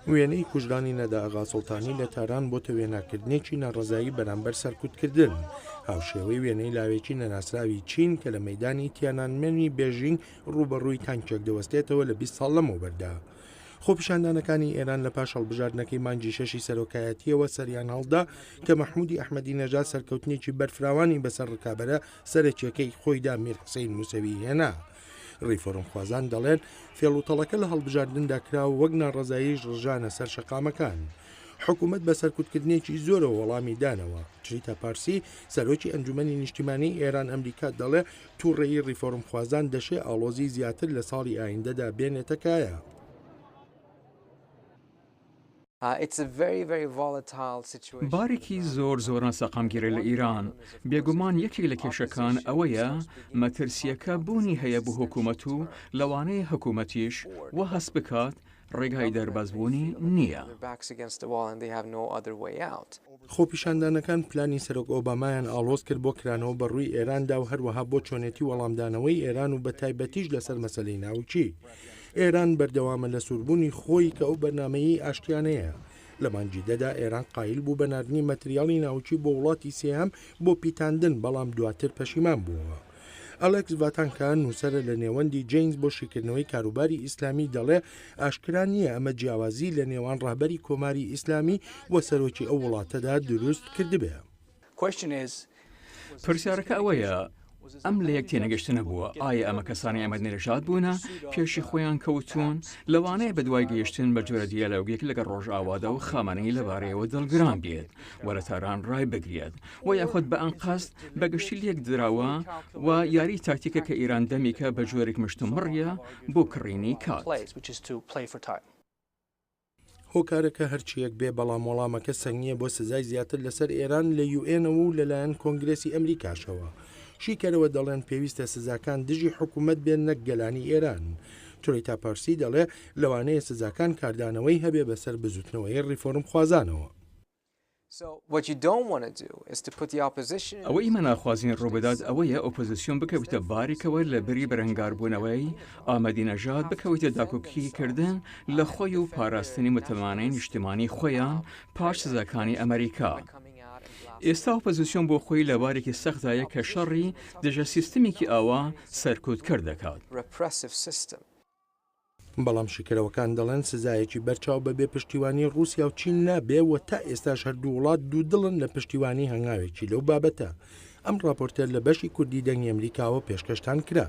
وێنەی کوژرانی نەدا ئاغا سوڵتانی لە تاران بۆتە وێناکردنێکی ناڕەزایی بەرامبەر سەرکوتکردن هاوشێوەی وێنەی لاوێکی نەناسراوی چین کە لە مەیدانی تیانانمێنی بێژینگ ڕوبەڕووی تانکێک دەوەستێتەوە لە 20 ساڵ لەمەوبەردا. خۆپیشاندانەکانی ئێران لە پاش هەڵبژاردنەکەی مانگی 6 سەرۆکایەتیەوە سەریان هەڵدا کە مەحموودی ئەحمەدی نەژاد سەرکەوتنێکی بەرفراوانی بەسەر ڕکابەرە سەرەکیەکەی خۆیدا میر حوسێن موسەوی هێنا. ڕیفۆرمخوازان دەڵێن فێڵوتەڵەکە لە هەڵبژاردندا کراوە وەک ناڕەزاییش ڕژانە سەر شەقامەکان. حکوومەت بە سەرکوتکردنێکی زۆرەوە وەڵامی دانەوە. ریکا پارسی سەرۆکی ئەنجومەنی نیشتیمانی ئێران ئەمریکا دەڵێ تووڕێی ڕیفۆرمخوازان دەشێ ئاڵۆزی زیاتر لە ساڵی ئایندەدا بێنێتەکایە. بارێکی زۆر سەقامگیرە لە ئیران بێگومان یەکێک لە کێشەکان ئەوەیە مەترسیەکە بوونی هەیە بۆ حکوومەت و لەوانەیە حکوومەتیش و هەست بکات ڕێگای دەربەزبوونی نییە. خۆپیشاندانەکان پلانی سەرۆک ئۆبامایان ئاڵۆز کرد بۆ کرانەوە بەڕووی ئێراندا و هەروەها بۆ چۆنێتی وەڵامدانەوەی ئێران و بە تایبەتیش لەسەر مەسەلەی ناوچی. ئێران بەردەوامە لە سووربوونی خۆی کە ئەو بەرنامەیی ئاشتیانەیە. لە مانجیدەدا ئێران قایل بوو بە ناردنی مەتریاڵی ناوچی بۆ وڵاتی سێهەم بۆ پیتاندن بەڵام دواتر پەشیمان بووەوە. ئەلێکس ڤاتانکە نووسەرە لە نێوەندی جەینز بۆ شیکردنەوەی کاروباری ئیسلامی دەڵێ ئاشکرا نییە ئەمە جیاوازی لە نێوان ڕاهبەری کۆماری ئیسلامی و سەرۆکی ئەو وڵاتەدا دروست کردبێ. پرسیارەکە ئەوەیە ئەم لە یەک تێنەگەشتە نەبووە ئایا ئەمە کەسانی ئەمەد نێژاد بوونە پێشی خۆیان کەوتون لەوانەیە بە دوای گەیشتن بە جۆرە دیالۆگێک لەگەڵ ڕۆژئاوادە و خامانەی لەبارەیەوە دڵگران بێت وەرە تاران ڕای بگرێت و یاخود بە ئەن قەست بەگشتی لێک دراوە و یاری تاکتیکە کە ئیران دەمیکە بە جۆرێک مشتومڕیە بۆ کڕینی کات. هۆکارەکە هەرچیەک بێ بەڵام وەڵامەکە سەنگیە بۆ سزای زیاتر لەسەر ئێران لە UN و لەلایەن کۆنگرێسی ئەمریکاشەوە. شیکەرەوە دەڵێن پێویستە سزاکان دژی حکوومەت بێن نەک گەلانی ئێران. ریکا پارسی دەڵێ لەوانەیە سزاکان کاردانەوەی هەبێ بەسەر بزوتنەوەی ڕیفۆرمخوازانەوە. ئەوەی ئێمە ناخوازیین ڕووبەدات ئەوەیە ئۆپۆزیسیۆن بکەویتە باریکەوە لە بری بەرهەنگاربوونەوەی ئامەدی نەژاد بکەویتە داکۆکیکردن لە خۆی و پاراستنی متمانەی نیشتیمانی خۆیان پاش سزاکانی ئەمریکا. ئێستا ئۆپۆزیسیۆن بۆ خۆی لە بارێکی سەختایە کە شەڕی دژە سیستمێکی ئاوا سەرکوتکرد دەکات. بەڵام شیکەرەوەکان دەڵێن سزایەکی بەرچاو بەبێ پشتیوانی رووسیا و چین نابێ و تا ئێستاش هەردوو وڵات دوو دڵن لە پشتیوانی هەنگاوێکی لەو بابەتە. ئەم راپۆرتەر لە بەشی کوردی دەنگی ئەمریکاوە پێشکەشتان کرا.